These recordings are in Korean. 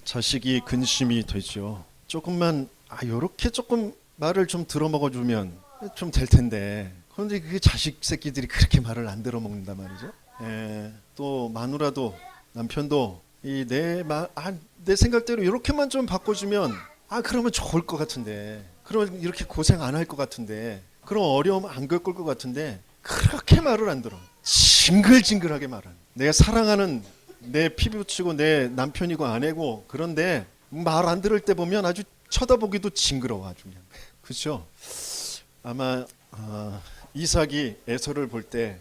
자식이 근심이 되죠. 조금만 요렇게 조금 말을 좀 들어먹어주면 좀 될 텐데, 그런데 그 자식 새끼들이 그렇게 말을 안 들어먹는단 말이죠. 또 마누라도 남편도 내 생각대로 이렇게만 좀 바꿔주면 그러면 좋을 것 같은데, 그러면 이렇게 고생 안 할 것 같은데, 그런 어려움 안 겪을 것 같은데, 그렇게 말을 안 들어. 징글징글하게 말하는. 내가 사랑하는 내 피부치고 내 남편이고 아내고, 그런데 말 안 들을 때 보면 아주 쳐다보기도 징그러워 아주 그냥. 그렇죠? 아마 이삭이 에서를 볼 때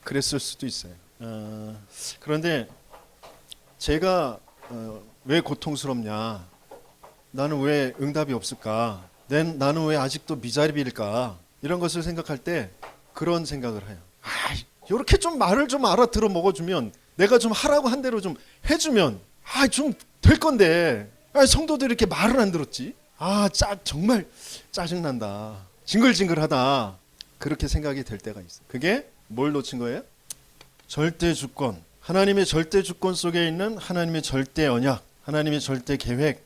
그랬을 수도 있어요. 그런데 제가 왜 고통스럽냐, 나는 왜 응답이 없을까, 나는 왜 아직도 미자립일까, 이런 것을 생각할 때 그런 생각을 해요. 이렇게 좀 말을 좀 알아들어 먹어주면, 내가 좀 하라고 한 대로 좀 해주면 좀 될 건데, 성도들이 이렇게 말을 안 들었지. 정말 짜증난다, 징글징글하다, 그렇게 생각이 될 때가 있어요. 그게 뭘 놓친 거예요? 절대 주권, 하나님의 절대 주권 속에 있는 하나님의 절대 언약, 하나님의 절대 계획,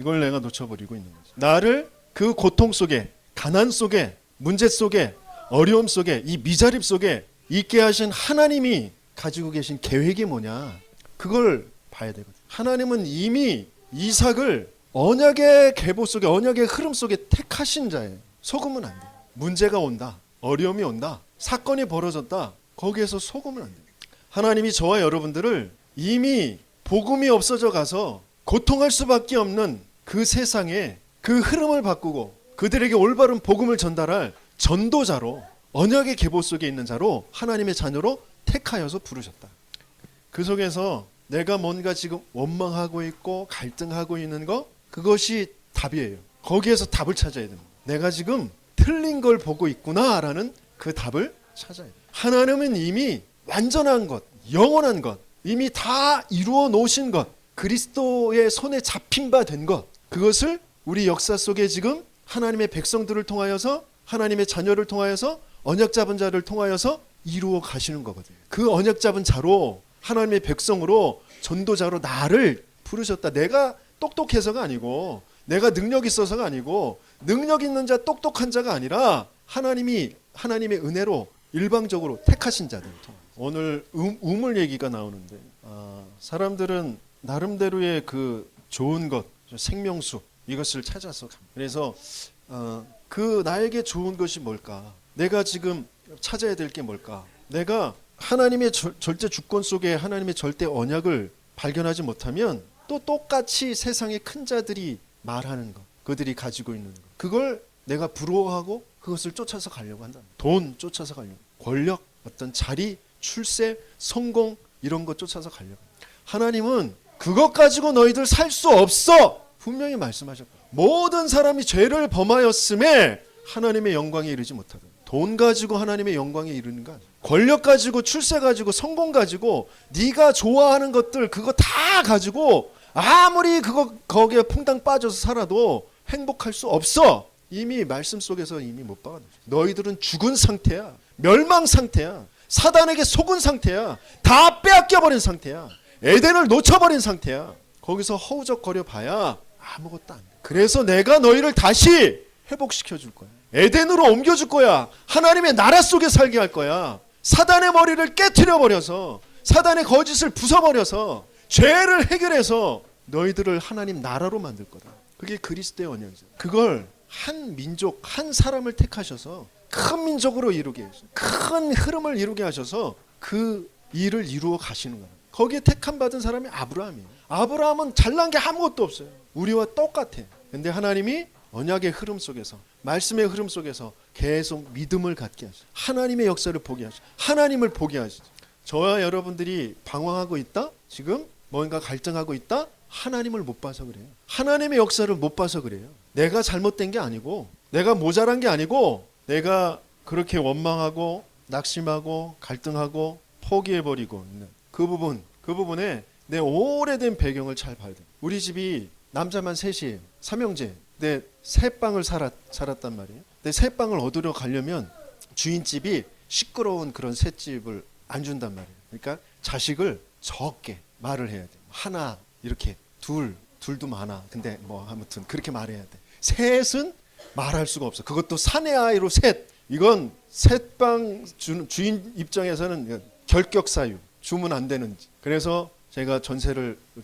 이걸 내가 놓쳐버리고 있는 거죠. 나를 그 고통 속에, 가난 속에, 문제 속에, 어려움 속에, 이 미자립 속에 있게 하신 하나님이 가지고 계신 계획이 뭐냐, 그걸 봐야 되거든요. 하나님은 이미 이삭을 언약의 계보 속에, 언약의 흐름 속에 택하신 자예요. 속으면 안 돼요. 문제가 온다, 어려움이 온다, 사건이 벌어졌다, 거기에서 속으면 안 돼요. 하나님이 저와 여러분들을 이미 복음이 없어져 가서 고통할 수밖에 없는 그 세상에 그 흐름을 바꾸고 그들에게 올바른 복음을 전달할 전도자로, 언약의 계보 속에 있는 자로, 하나님의 자녀로 택하여서 부르셨다. 그 속에서 내가 뭔가 지금 원망하고 있고 갈등하고 있는 거, 그것이 답이에요. 거기에서 답을 찾아야 됩니다. 내가 지금 틀린 걸 보고 있구나라는 그 답을 찾아야 돼요. 하나님은 이미 완전한 것, 영원한 것, 이미 다 이루어 놓으신 것, 그리스도의 손에 잡힌 바 된 것, 그것을 우리 역사 속에 지금 하나님의 백성들을 통하여서, 하나님의 자녀를 통하여서, 언약 잡은 자를 통하여서 이루어 가시는 거거든요. 그 언약 잡은 자로, 하나님의 백성으로, 전도자로 나를 부르셨다. 내가 똑똑해서가 아니고, 내가 능력 있어서가 아니고, 능력 있는 자, 똑똑한 자가 아니라 하나님의 은혜로 일방적으로 택하신 자들. 오늘 우물 얘기가 나오는데, 사람들은 나름대로의 그 좋은 것, 생명수, 이것을 찾아서 갑니다. 그래서 그 나에게 좋은 것이 뭘까? 내가 지금 찾아야 될 게 뭘까? 내가 하나님의 절대 주권 속에 하나님의 절대 언약을 발견하지 못하면 또 똑같이 세상의 큰 자들이 말하는 것, 그들이 가지고 있는 것, 그걸 내가 부러워하고 그것을 쫓아서 가려고 한다. 돈 쫓아서 가려고, 권력, 어떤 자리, 출세, 성공, 이런 것 쫓아서 가려고. 하나님은 그것 가지고 너희들 살 수 없어, 분명히 말씀하셨고, 모든 사람이 죄를 범하였음에 하나님의 영광에 이르지 못하다. 돈 가지고 하나님의 영광에 이르는 거 아니야. 권력 가지고, 출세 가지고, 성공 가지고, 네가 좋아하는 것들 그거 다 가지고 아무리 거기에 퐁당 빠져서 살아도 행복할 수 없어. 이미 말씀 속에서 이미 못 박아놨어. 너희들은 죽은 상태야, 멸망 상태야, 사단에게 속은 상태야, 다 빼앗겨버린 상태야, 에덴을 놓쳐버린 상태야. 거기서 허우적거려 봐야 아무것도 안 돼. 그래서 내가 너희를 다시 회복시켜 줄 거야. 에덴으로 옮겨줄 거야. 하나님의 나라 속에 살게 할 거야. 사단의 머리를 깨트려 버려서, 사단의 거짓을 부숴버려서, 죄를 해결해서 너희들을 하나님 나라로 만들 거다. 그게 그리스도의 언약이죠. 그걸 한 민족, 한 사람을 택하셔서 큰 민족으로 이루게 하셔서, 큰 흐름을 이루게 하셔서 그 일을 이루어 가시는 거예요. 거기에 택함 받은 사람이 아브라함이에요. 아브라함은 잘난 게 아무것도 없어요. 우리와 똑같아. 근데 하나님이 언약의 흐름 속에서, 말씀의 흐름 속에서 계속 믿음을 갖게 하시죠. 하나님의 역사를 보게 하시죠. 하나님을 보게 하시죠. 저와 여러분들이 방황하고 있다? 지금 뭔가 갈등하고 있다? 하나님을 못 봐서 그래요. 하나님의 역사를 못 봐서 그래요. 내가 잘못된 게 아니고, 내가 모자란 게 아니고, 내가 그렇게 원망하고 낙심하고 갈등하고 포기해버리고 있는 그 부분에 내 오래된 배경을 잘 봐야 돼요. 우리 집이 남자만 셋이에요. 삼형제. 내 새 방을 살았단 말이에요. 내 새 방을 얻으러 가려면 주인집이 시끄러운 그런 새 집을 안 준단 말이에요. 그러니까 자식을 적게 말을 해야 돼요. 하나, 이렇게 둘 둘도 많아. 근데 뭐 아무튼 그렇게 말해야 돼. 셋은 말할 수가 없어. 그것도 사내 아이로 셋. 이건 셋방 주인 입장에서는 결격 사유. 주면 안 되는지. 그래서 제가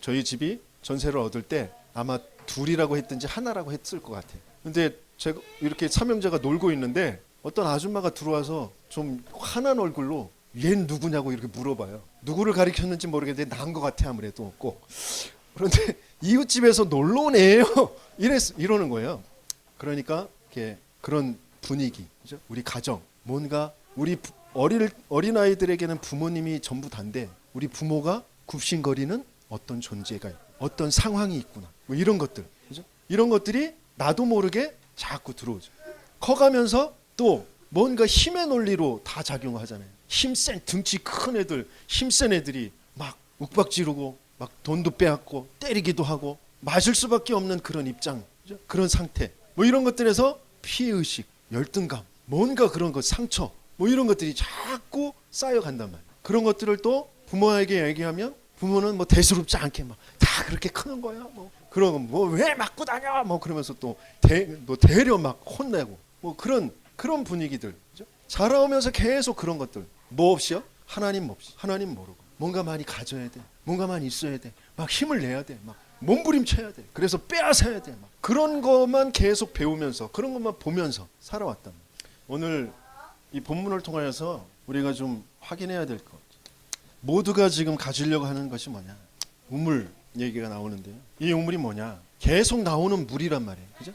저희 집이 전세를 얻을 때 아마 둘이라고 했든지 하나라고 했을 것 같아요. 근데 제가 이렇게 삼형제가 놀고 있는데 어떤 아줌마가 들어와서 좀 화난 얼굴로 얘는 누구냐고 이렇게 물어봐요. 누구를 가리켰는지 모르겠는데 난 것 같아 아무래도 꼭. 그런데 이웃집에서 놀러 온 애예요. 이러는 거예요. 그러니까 이렇게 그런 분위기, 그죠? 우리 가정, 뭔가 우리 어린 아이들에게는 부모님이 전부 다인데 우리 부모가 굽신거리는 어떤 존재가 있고 어떤 상황이 있구나. 뭐 이런 것들, 그죠? 이런 것들이 나도 모르게 자꾸 들어오죠. 커가면서 또 뭔가 힘의 논리로 다 작용하잖아요. 힘센 등치 큰 애들, 힘센 애들이 막 욱박지르고 막 돈도 빼앗고 때리기도 하고 맞을 수밖에 없는 그런 입장, 그죠? 그런 상태. 뭐 이런 것들에서 피해의식, 열등감, 뭔가 그런 것, 상처, 뭐 이런 것들이 자꾸 쌓여간단 말이에요. 그런 것들을 또 부모에게 얘기하면 부모는 뭐 대수롭지 않게 막 다 그렇게 크는 거야. 뭐 그러고 뭐 왜 맞고 다녀? 뭐 그러면서 또 대려 막 혼내고 뭐 그런 분위기들. 그죠? 자라오면서 계속 그런 것들. 뭐 없이요? 하나님 없이. 하나님 모르고. 뭔가 많이 가져야 돼. 뭔가 많이 있어야 돼. 막 힘을 내야 돼. 막 몸부림쳐야 돼. 그래서 빼앗아야 돼. 막 그런 것만 계속 배우면서 그런 것만 보면서 살아왔단 말이에요. 오늘 이 본문을 통하여서 우리가 좀 확인해야 될 것. 모두가 지금 가지려고 하는 것이 뭐냐? 우물 얘기가 나오는데요. 이 우물이 뭐냐? 계속 나오는 물이란 말이에요. 그죠?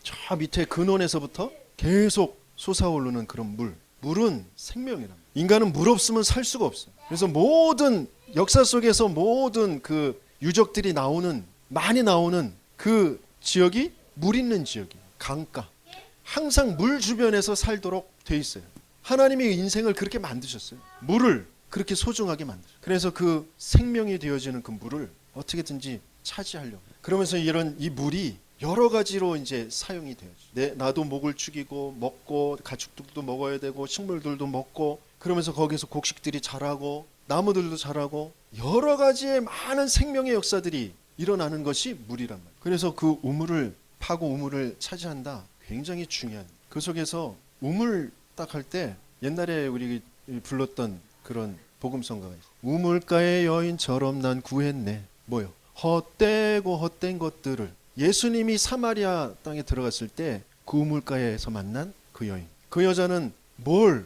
저 밑에 근원에서부터 계속 솟아오르는 그런 물. 물은 생명이란 말이에요. 인간은 물 없으면 살 수가 없어요. 그래서 모든 역사 속에서 모든 그 유적들이 많이 나오는 그 지역이 물 있는 지역이에요. 강가. 항상 물 주변에서 살도록 돼 있어요. 하나님이 인생을 그렇게 만드셨어요. 물을 그렇게 소중하게 만드셨어요. 그래서 그 생명이 되어지는 그 물을 어떻게든지 차지하려고. 그러면서 이 물이 여러 가지로 이제 사용이 돼요. 나도 목을 축이고 먹고 가축들도 먹어야 되고 식물들도 먹고 그러면서 거기서 곡식들이 자라고 나무들도 자라고 여러 가지의 많은 생명의 역사들이 일어나는 것이 물이란 말이에요. 그래서 그 우물을 파고 우물을 차지한다. 굉장히 중요한. 그 속에서 우물 딱 할 때 옛날에 우리 불렀던 그런 복음성가가 있어요. 우물가의 여인처럼 난 구했네. 뭐요? 헛되고 헛된 것들을. 예수님이 사마리아 땅에 들어갔을 때 그 우물가에서 만난 그 여인. 그 여자는 뭘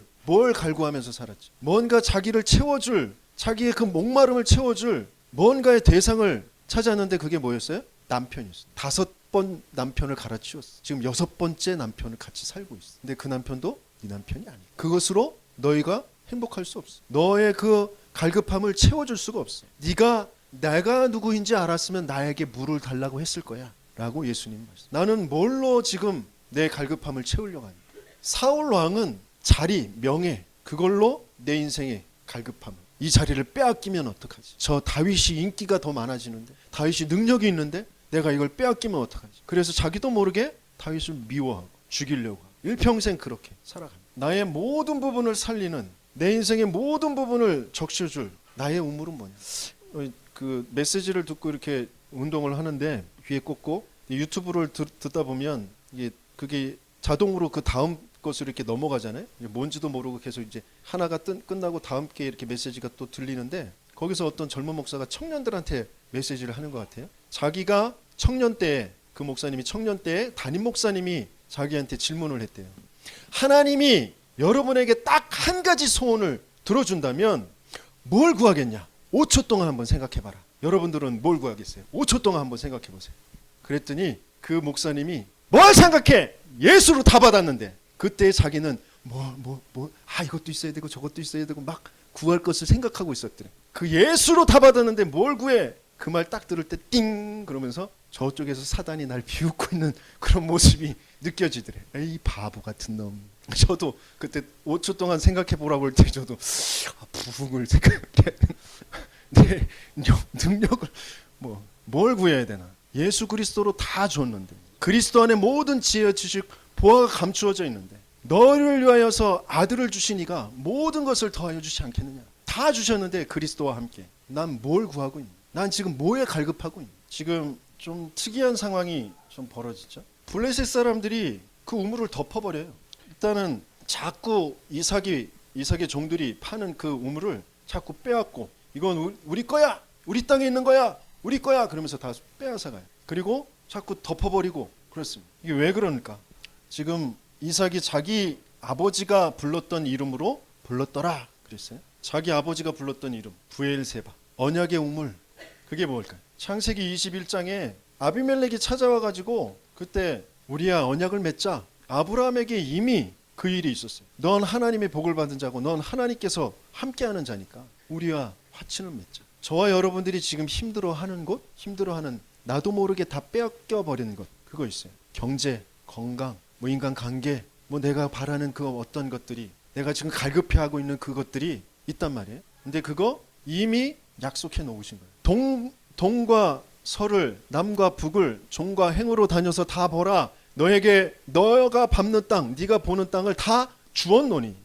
갈구하면서 살았지. 뭔가 자기를 채워줄, 자기의 그 목마름을 채워줄 뭔가의 대상을 찾았는데 그게 뭐였어요? 남편이었어요. 5번 남편을 갈아치웠어. 지금 6번째 남편을 같이 살고 있어. 근데 그 남편도 네 남편이 아니야. 그것으로 너희가 행복할 수 없어. 너의 그 갈급함을 채워줄 수가 없어. 내가 누구인지 알았으면 나에게 물을 달라고 했을 거야 라고 예수님 말씀. 나는 뭘로 지금 내 갈급함을 채우려고 하냐. 사울 왕은 자리, 명예, 그걸로 내 인생의 갈급함, 이 자리를 빼앗기면 어떡하지? 저 다윗이 인기가 더 많아지는데, 다윗이 능력이 있는데 내가 이걸 빼앗기면 어떡하지? 그래서 자기도 모르게 다윗을 미워하고 죽이려고 하고 일평생 그렇게 살아갑니다. 나의 모든 부분을 살리는, 내 인생의 모든 부분을 적셔줄 나의 우물은 뭐냐? 그 메시지를 듣고 이렇게 운동을 하는데 귀에 꽂고 유튜브를 듣다 보면 그게 자동으로 그 다음 것으로 이렇게 넘어가잖아요. 뭔지도 모르고 계속 이제 하나가 끝나고 다음 게 이렇게 메시지가 또 들리는데 거기서 어떤 젊은 목사가 청년들한테 메시지를 하는 것 같아요. 자기가 청년 때, 그 목사님이 청년 때 담임 목사님이 자기한테 질문을 했대요. 하나님이 여러분에게 딱 한 가지 소원을 들어준다면 뭘 구하겠냐? 5초 동안 한번 생각해봐라. 여러분들은 뭘 구하겠어요? 5초 동안 한번 생각해보세요. 그랬더니 그 목사님이 뭘 생각해? 예수로 다 받았는데 그때 자기는 이것도 있어야 되고 저것도 있어야 되고 막 구할 것을 생각하고 있었더래. 그 예수로 다 받았는데 뭘 구해? 그 말 딱 들을 때 띵 그러면서 저쪽에서 사단이 날 비웃고 있는 그런 모습이 느껴지더래. 에이 바보 같은 놈. 저도 그때 5초 동안 생각해 보라고 할 때 저도 부흥을 생각해. 내 능력을 뭘 구해야 되나? 예수 그리스도로 다 줬는데 그리스도 안에 모든 지혜 지식 보화가 감추어져 있는데 너를 위하여서 아들을 주신 이가 모든 것을 더하여 주지 않겠느냐. 다 주셨는데 그리스도와 함께 난 뭘 구하고 있니? 난 지금 뭐에 갈급하고 있니? 지금 좀 특이한 상황이 좀 벌어지죠. 블레셋 사람들이 그 우물을 덮어버려요. 일단은 자꾸 이삭의 종들이 파는 그 우물을 자꾸 빼앗고, 이건 우리 거야, 우리 땅에 있는 거야, 우리 거야 그러면서 다 빼앗아가요. 그리고 자꾸 덮어버리고 그렇습니다. 이게 왜 그러니까? 지금 이삭이 자기 아버지가 불렀던 이름으로 불렀더라 그랬어요. 자기 아버지가 불렀던 이름 브엘세바, 언약의 우물. 그게 뭘까요? 창세기 21장에 아비멜렉이 찾아와가지고 그때 우리야 언약을 맺자. 아브라함에게 이미 그 일이 있었어요. 넌 하나님의 복을 받은 자고 넌 하나님께서 함께하는 자니까 우리와 화친을 맺자. 저와 여러분들이 지금 힘들어하는 곳, 힘들어하는 나도 모르게 다 빼앗겨 버리는 것, 그거 있어요. 경제, 건강, 뭐 인간 관계, 뭐 내가 바라는 그 어떤 것들이, 내가 지금 갈급해하고 있는 그것들이 있단 말이에요. 근데 그거 이미 약속해 놓으신 거예요. 동과 서를, 남과 북을 종과 행으로 다녀서 다 보라. 너에게 너가 밟는 땅, 네가 보는 땅을 다 주었노니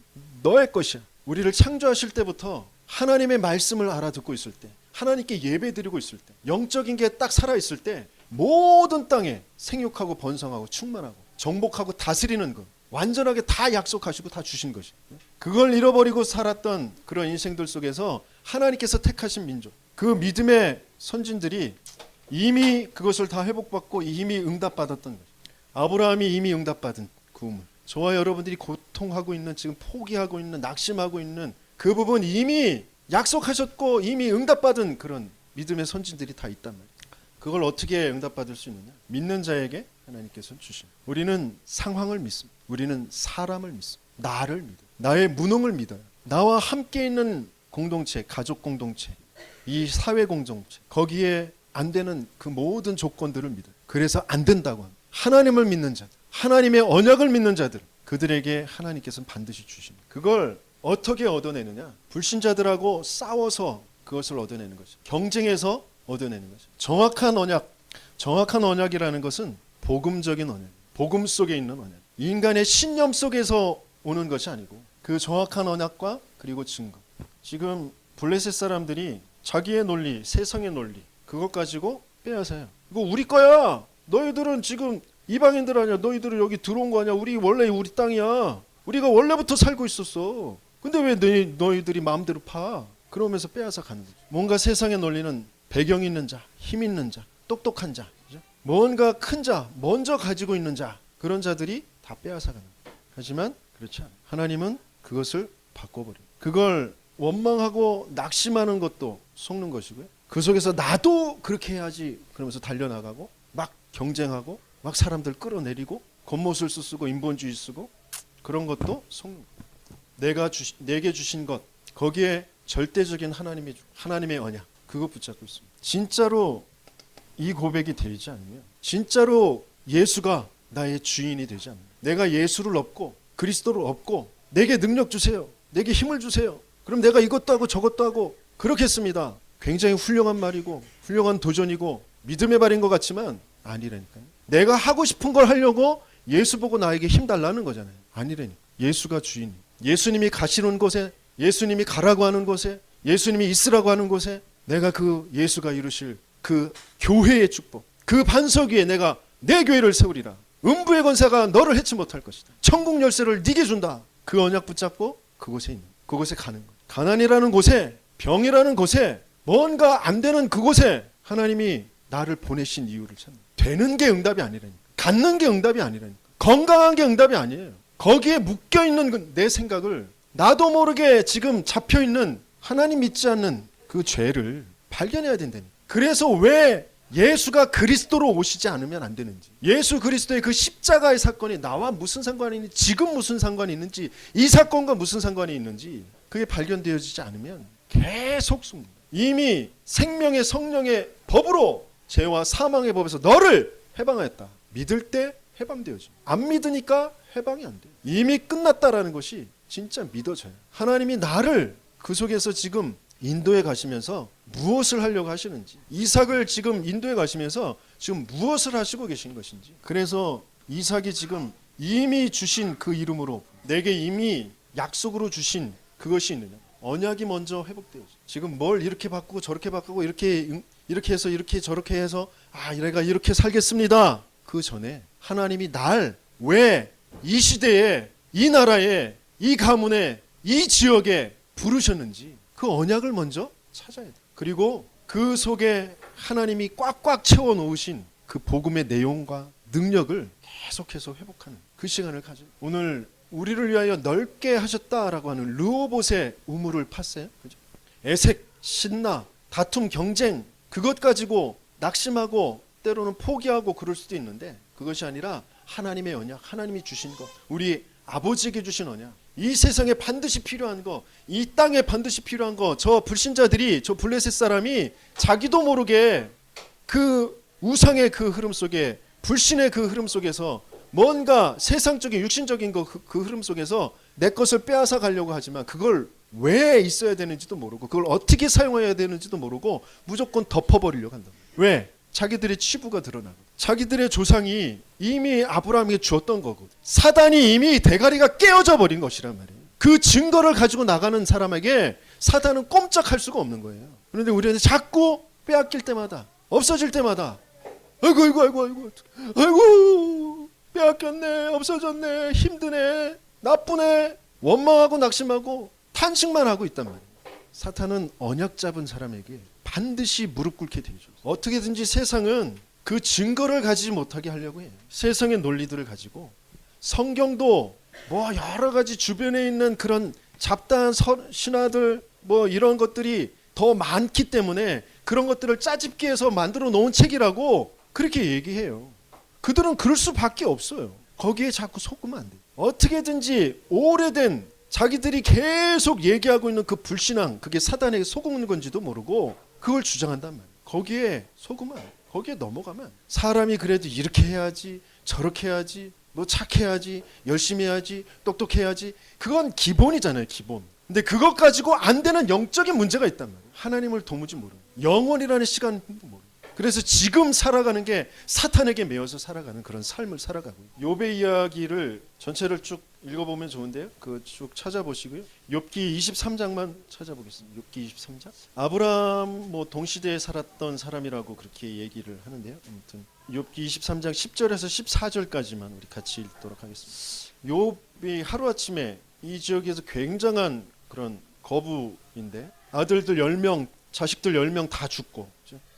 너의 것이야. 우리를 창조하실 때부터 하나님의 말씀을 알아듣고 있을 때, 하나님께 예배드리고 있을 때, 영적인 게 딱 살아있을 때 모든 땅에 생육하고 번성하고 충만하고 정복하고 다스리는 것 완전하게 다 약속하시고 다 주신 것이에요. 그걸 잃어버리고 살았던 그런 인생들 속에서 하나님께서 택하신 민족, 그 믿음의 선진들이 이미 그것을 다 회복받고 이미 응답받았던 거예요. 아브라함이 이미 응답받은 그 우물, 저와 여러분들이 고통하고 있는, 지금 포기하고 있는, 낙심하고 있는 그 부분 이미 약속하셨고 이미 응답받은 그런 믿음의 선진들이 다 있단 말이에요. 그걸 어떻게 응답받을 수 있느냐? 믿는 자에게 하나님께서 주신. 우리는 상황을 믿습니다. 우리는 사람을 믿습니다. 나를 믿어요. 나의 무능을 믿어요. 나와 함께 있는 공동체, 가족 공동체, 이 사회 공동체, 거기에 안 되는 그 모든 조건들을 믿어요. 그래서 안 된다고 합니다. 하나님을 믿는 자들, 하나님의 언약을 믿는 자들, 그들에게 하나님께서는 반드시 주십니다. 그걸 어떻게 얻어내느냐? 불신자들하고 싸워서 그것을 얻어내는 거죠. 경쟁해서 얻어내는 거죠. 정확한 언약이라는 것은 복음적인 언약, 복음 속에 있는 언약, 인간의 신념 속에서 오는 것이 아니고 그 정확한 언약과 그리고 증거. 지금 블레셋 사람들이 자기의 논리, 세상의 논리, 그것 가지고 빼앗아요. 이거 우리 거야. 너희들은 지금 이방인들 아니야. 너희들은 여기 들어온 거 아니야. 원래 우리 땅이야. 우리가 원래부터 살고 있었어. 근데 왜 너희들이 마음대로 파? 그러면서 빼앗아 가는 거죠. 뭔가 세상의 논리는 배경 있는 자, 힘 있는 자, 똑똑한 자, 그죠? 뭔가 큰 자, 먼저 가지고 있는 자, 그런 자들이 다 빼앗아 가는 거예요. 하지만 그렇지 않아요. 하나님은 그것을 바꿔버려요. 그걸 원망하고 낙심하는 것도 속는 것이고요. 그 속에서 나도 그렇게 해야지 그러면서 달려나가고 막 경쟁하고 막 사람들 끌어내리고 겉모술 쓰고 인본주의 쓰고 그런 것도 속는 거예요. 내게 주신 것, 거기에 절대적인 하나님의 언약, 그거 붙잡고 있습니다. 진짜로 이 고백이 되지 않으면, 진짜로 예수가 나의 주인이 되지 않으면, 내가 예수를 얻고 그리스도를 얻고 내게 능력 주세요, 내게 힘을 주세요, 그럼 내가 이것도 하고 저것도 하고 그렇겠습니다. 굉장히 훌륭한 말이고 훌륭한 도전이고 믿음의 발인 것 같지만 아니라니까요. 내가 하고 싶은 걸 하려고 예수 보고 나에게 힘 달라는 거잖아요. 아니라니까. 예수가 주인. 예수님이 가시는 곳에, 예수님이 가라고 하는 곳에, 예수님이 있으라고 하는 곳에 내가 그 예수가 이루실 그 교회의 축복, 그 반석 위에 내가 내 교회를 세우리라. 음부의 권세가 너를 해치 못할 것이다. 천국 열쇠를 네게 준다. 그 언약 붙잡고 그곳에 있는, 그곳에 가는 것. 가난이라는 곳에, 병이라는 곳에, 뭔가 안 되는 그곳에 하나님이 나를 보내신 이유를 찾는. 되는 게 응답이 아니라니까. 갖는 게 응답이 아니라니까. 건강한 게 응답이 아니에요. 거기에 묶여있는 내 생각을, 나도 모르게 지금 잡혀있는 하나님 믿지 않는 그 죄를 발견해야 된다니까. 그래서 왜 예수가 그리스도로 오시지 않으면 안 되는지, 예수 그리스도의 그 십자가의 사건이 나와 무슨 상관이 있는지, 지금 무슨 상관이 있는지, 이 사건과 무슨 상관이 있는지 그게 발견되어지지 않으면 계속 숨는, 이미 생명의 성령의 법으로 죄와 사망의 법에서 너를 해방하였다. 믿을 때 해방되어져. 안 믿으니까 해방이 안 돼. 이미 끝났다라는 것이 진짜 믿어져요. 하나님이 나를 그 속에서 지금 인도에 가시면서 무엇을 하려고 하시는지, 이삭을 지금 인도에 가시면서 지금 무엇을 하시고 계신 것인지. 그래서 이삭이 지금 이미 주신 그 이름으로 내게 이미 약속으로 주신 그것이 있느냐. 언약이 먼저 회복되어져. 지금 뭘 이렇게 바꾸고 저렇게 바꾸고 이렇게 이렇게 해서 이렇게 저렇게 해서 내가 이렇게 살겠습니다. 그 전에 하나님이 날 왜 이 시대에 이 나라에 이 가문에 이 지역에 부르셨는지 그 언약을 먼저 찾아야 돼. 그리고 그 속에 하나님이 꽉꽉 채워 놓으신 그 복음의 내용과 능력을 계속해서 회복하는 그 시간을 가져. 오늘 우리를 위하여 넓게 하셨다라고 하는 르호봇의 우물을 팠어요. 그죠? 애색, 신나, 다툼, 경쟁 그것 가지고 낙심하고 때로는 포기하고 그럴 수도 있는데 그것이 아니라 하나님의 언약, 하나님이 주신 거, 우리 아버지에게 주신 언약, 이 세상에 반드시 필요한 거, 이 땅에 반드시 필요한 거, 저 불신자들이, 저 블레셋 사람이 자기도 모르게 그 우상의 그 흐름 속에, 불신의 그 흐름 속에서 뭔가 세상적인 육신적인 그 흐름 속에서 내 것을 빼앗아 가려고 하지만 그걸 왜 있어야 되는지도 모르고 그걸 어떻게 사용해야 되는지도 모르고 무조건 덮어버리려고 한다. 왜? 자기들의 치부가 드러나고 자기들의 조상이 이미 아브라함에게 주었던 거고 사단이 이미 대가리가 깨어져 버린 것이란 말이에요. 그 증거를 가지고 나가는 사람에게 사단은 꼼짝할 수가 없는 거예요. 그런데 우리는 자꾸 빼앗길 때마다 없어질 때마다 아이고 빼앗겼네, 없어졌네, 힘드네, 나쁘네, 원망하고 낙심하고 탄식만 하고 있단 말이에요. 사탄은 언약 잡은 사람에게 반드시 무릎 꿇게 되죠. 어떻게든지 세상은 그 증거를 가지지 못하게 하려고 해요. 세상의 논리들을 가지고 성경도 뭐 여러 가지 주변에 있는 그런 잡다한 신화들 뭐 이런 것들이 더 많기 때문에 그런 것들을 짜집기 해서 만들어 놓은 책이라고 그렇게 얘기해요. 그들은 그럴 수밖에 없어요. 거기에 자꾸 속으면 안 돼요. 어떻게든지 오래된 자기들이 계속 얘기하고 있는 그 불신앙, 그게 사단에게 속은 건지도 모르고 그걸 주장한단 말이에요. 거기에 속으면 안 돼요. 거기에 넘어가면 사람이 그래도 이렇게 해야지, 저렇게 해야지, 뭐 착해야지, 열심히 해야지, 똑똑해야지, 그건 기본이잖아요. 기본. 근데 그것 가지고 안 되는 영적인 문제가 있단 말이에요. 하나님을 도무지 모르는, 영원이라는 시간도 모르는. 그래서 지금 살아가는 게 사탄에게 매여서 살아가는 그런 삶을 살아가고, 욥의 이야기를 전체를 쭉 읽어보면 좋은데요. 그 쭉 찾아보시고요. 욥기 23장만 찾아보겠습니다. 욥기 23장. 아브라함 뭐 동시대에 살았던 사람이라고 그렇게 얘기를 하는데요. 아무튼 욥기 23장 10절에서 14절까지만 우리 같이 읽도록 하겠습니다. 욥이 하루아침에 이 지역에서 굉장한 그런 거부인데 아들들 10명, 자식들 10명 다 죽고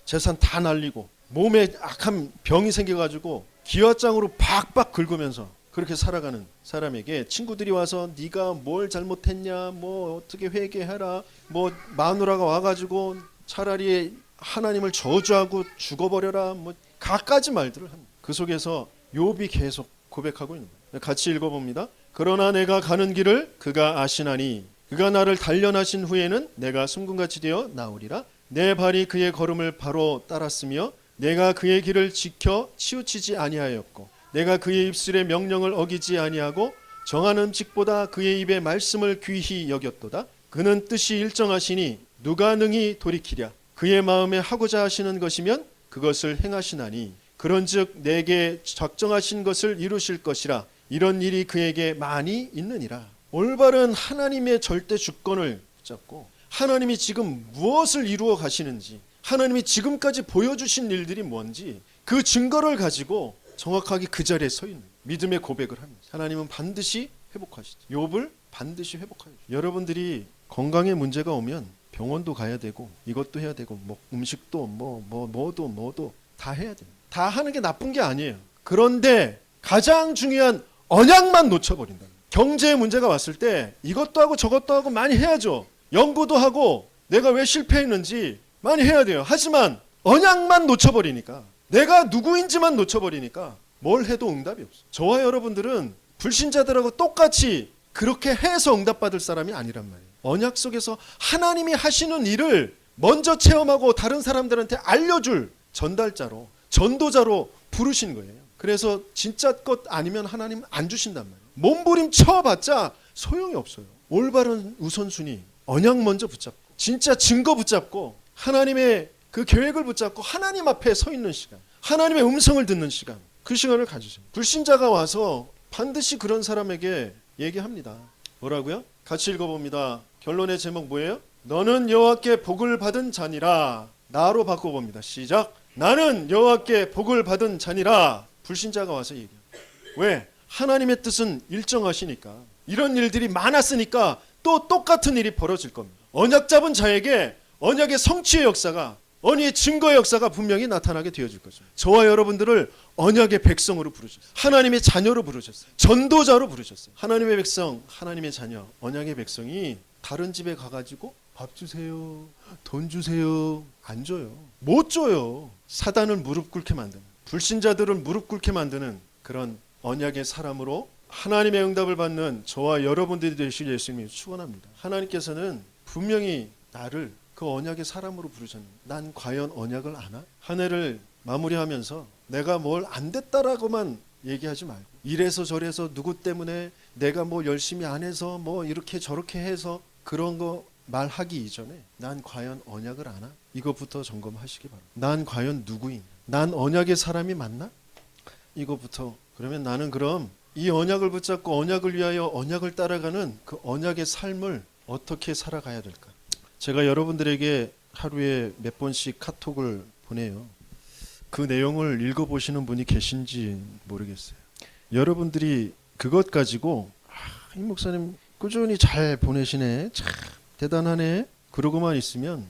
재산 다 날리고 몸에 악한 병이 생겨가지고 기와장으로 박박 긁으면서 그렇게 살아가는 사람에게 친구들이 와서 네가 뭘 잘못했냐, 뭐 어떻게 회개해라, 뭐 마누라가 와가지고 차라리 하나님을 저주하고 죽어버려라, 뭐 갖가지 말들을 합니다. 그 속에서 욥이 계속 고백하고 있는 거예요. 같이 읽어봅니다. 그러나 내가 가는 길을 그가 아시나니 그가 나를 단련하신 후에는 내가 숨금같이 되어 나오리라. 내 발이 그의 걸음을 바로 따랐으며 내가 그의 길을 지켜 치우치지 아니하였고 내가 그의 입술의 명령을 어기지 아니하고 정한 음식보다 그의 입의 말씀을 귀히 여겼도다. 그는 뜻이 일정하시니 누가 능히 돌이키랴. 그의 마음에 하고자 하시는 것이면 그것을 행하시나니 그런즉 내게 작정하신 것을 이루실 것이라. 이런 일이 그에게 많이 있느니라. 올바른 하나님의 절대 주권을 붙잡고 하나님이 지금 무엇을 이루어 가시는지, 하나님이 지금까지 보여주신 일들이 뭔지 그 증거를 가지고 정확하게 그 자리에 서 있는 믿음의 고백을 합니다. 하나님은 반드시 회복하시죠. 욥을 반드시 회복하시죠. 여러분들이 건강에 문제가 오면 병원도 가야 되고 이것도 해야 되고 뭐 음식도 뭐도 다 해야 돼요. 다 하는 게 나쁜 게 아니에요. 그런데 가장 중요한 언약만 놓쳐버린다. 경제에 문제가 왔을 때 이것도 하고 저것도 하고 많이 해야죠. 연구도 하고 내가 왜 실패했는지 많이 해야 돼요. 하지만 언약만 놓쳐버리니까, 내가 누구인지만 놓쳐버리니까 뭘 해도 응답이 없어. 저와 여러분들은 불신자들하고 똑같이 그렇게 해서 응답받을 사람이 아니란 말이에요. 언약 속에서 하나님이 하시는 일을 먼저 체험하고 다른 사람들한테 알려줄 전달자로, 전도자로 부르신 거예요. 그래서 진짜 것 아니면 하나님 안 주신단 말이에요. 몸부림 쳐봤자 소용이 없어요. 올바른 우선순위, 언약 먼저 붙잡고 진짜 증거 붙잡고 하나님의 그 계획을 붙잡고 하나님 앞에 서 있는 시간, 하나님의 음성을 듣는 시간, 그 시간을 가지세요. 불신자가 와서 반드시 그런 사람에게 얘기합니다. 뭐라고요? 같이 읽어봅니다. 결론의 제목 뭐예요? 너는 여호와께 복을 받은 자니라. 나로 바꿔봅니다. 시작. 나는 여호와께 복을 받은 자니라. 불신자가 와서 얘기해요. 왜? 하나님의 뜻은 일정하시니까. 이런 일들이 많았으니까 또 똑같은 일이 벌어질 겁니다. 언약 잡은 자에게 언약의 성취의 역사가, 언약의 증거의 역사가 분명히 나타나게 되어질 거죠. 저와 여러분들을 언약의 백성으로 부르셨어요. 하나님의 자녀로 부르셨어요. 전도자로 부르셨어요. 하나님의 백성, 하나님의 자녀, 언약의 백성이 다른 집에 가가지고 밥 주세요, 돈 주세요, 안 줘요. 못 줘요. 사단을 무릎 꿇게 만드는, 불신자들을 무릎 꿇게 만드는 그런 언약의 사람으로 하나님의 응답을 받는 저와 여러분들이 되실 예수님이 축원합니다. 하나님께서는 분명히 나를 그 언약의 사람으로 부르셨는데 난 과연 언약을 아나? 한 해를 마무리하면서 내가 뭘 안 됐다라고만 얘기하지 말고, 이래서 저래서 누구 때문에 내가 뭐 열심히 안 해서 뭐 이렇게 저렇게 해서 그런 거 말하기 이전에 난 과연 언약을 아나? 이것부터 점검하시기 바랍니다. 난 과연 누구인가? 난 언약의 사람이 맞나? 이것부터. 그러면 나는 그럼 이 언약을 붙잡고 언약을 위하여 언약을 따라가는 그 언약의 삶을 어떻게 살아가야 될까? 제가 여러분들에게 하루에 몇 번씩 카톡을 보내요. 그 내용을 읽어보시는 분이 계신지 모르겠어요. 여러분들이 그것 가지고 이 목사님 꾸준히 잘 보내시네, 참 대단하네, 그러고만 있으면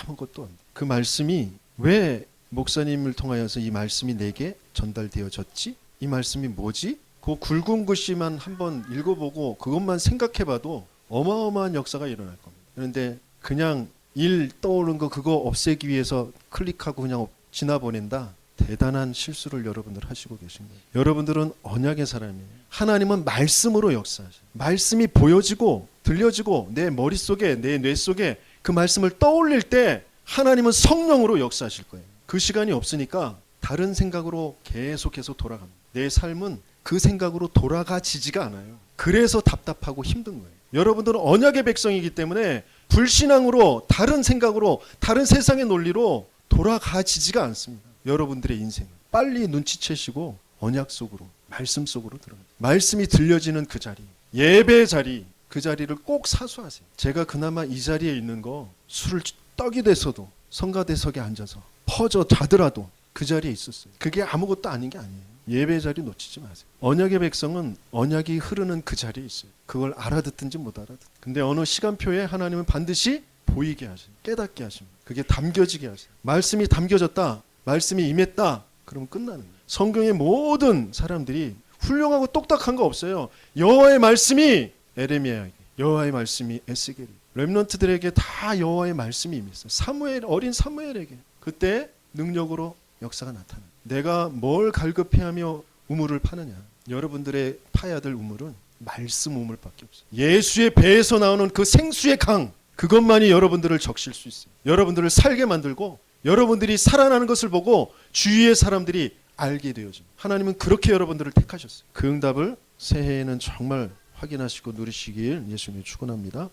아무것도 안 돼. 그 말씀이 왜 목사님을 통하여서 이 말씀이 내게 전달되어졌지? 이 말씀이 뭐지? 그 굵은 글씨만 한번 읽어보고 그것만 생각해봐도 어마어마한 역사가 일어날 겁니다. 그런데 그냥 일 떠오른 거 그거 없애기 위해서 클릭하고 그냥 지나보낸다. 대단한 실수를 여러분들 하시고 계신 거예요. 여러분들은 언약의 사람이에요. 하나님은 말씀으로 역사하셔요. 말씀이 보여지고 들려지고 내 머릿속에, 내 뇌 속에 그 말씀을 떠올릴 때 하나님은 성령으로 역사하실 거예요. 그 시간이 없으니까 다른 생각으로 계속해서 돌아갑니다. 내 삶은 그 생각으로 돌아가지지가 않아요. 그래서 답답하고 힘든 거예요. 여러분들은 언약의 백성이기 때문에 불신앙으로, 다른 생각으로, 다른 세상의 논리로 돌아가지지가 않습니다. 여러분들의 인생은 빨리 눈치채시고 언약 속으로, 말씀 속으로 들어가요. 말씀이 들려지는 그 자리, 예배의 자리, 그 자리를 꼭 사수하세요. 제가 그나마 이 자리에 있는 거 술을 떡이 돼서도 성가대석에 앉아서 퍼져 자더라도 그 자리에 있었어요. 그게 아무것도 아닌 게 아니에요. 예배 자리 놓치지 마세요. 언약의 백성은 언약이 흐르는 그 자리에 있어요. 그걸 알아듣든지 못 알아듣든지. 근데 어느 시간표에 하나님은 반드시 보이게 하세요. 깨닫게 하십니다. 그게 담겨지게 하세요. 말씀이 담겨졌다, 말씀이 임했다, 그러면 끝나는 거예요. 성경의 모든 사람들이 훌륭하고 똑딱한 거 없어요. 여호와의 말씀이 에레미야에게, 여호와의 말씀이 에스겔에게, 렘넌트들에게 다 여호와의 말씀이 임했어요. 사무엘, 어린 사무엘에게 그때 능력으로 역사가 나타나요. 내가 뭘 갈급해하며 우물을 파느냐? 여러분들의 파야 될 우물은 말씀 우물밖에 없어요. 예수의 배에서 나오는 그 생수의 강, 그것만이 여러분들을 적실 수 있어요. 여러분들을 살게 만들고 여러분들이 살아나는 것을 보고 주위의 사람들이 알게 되어집니다. 하나님은 그렇게 여러분들을 택하셨어요. 그 응답을 새해에는 정말 확인하시고 누리시길 예수님이 축원합니다.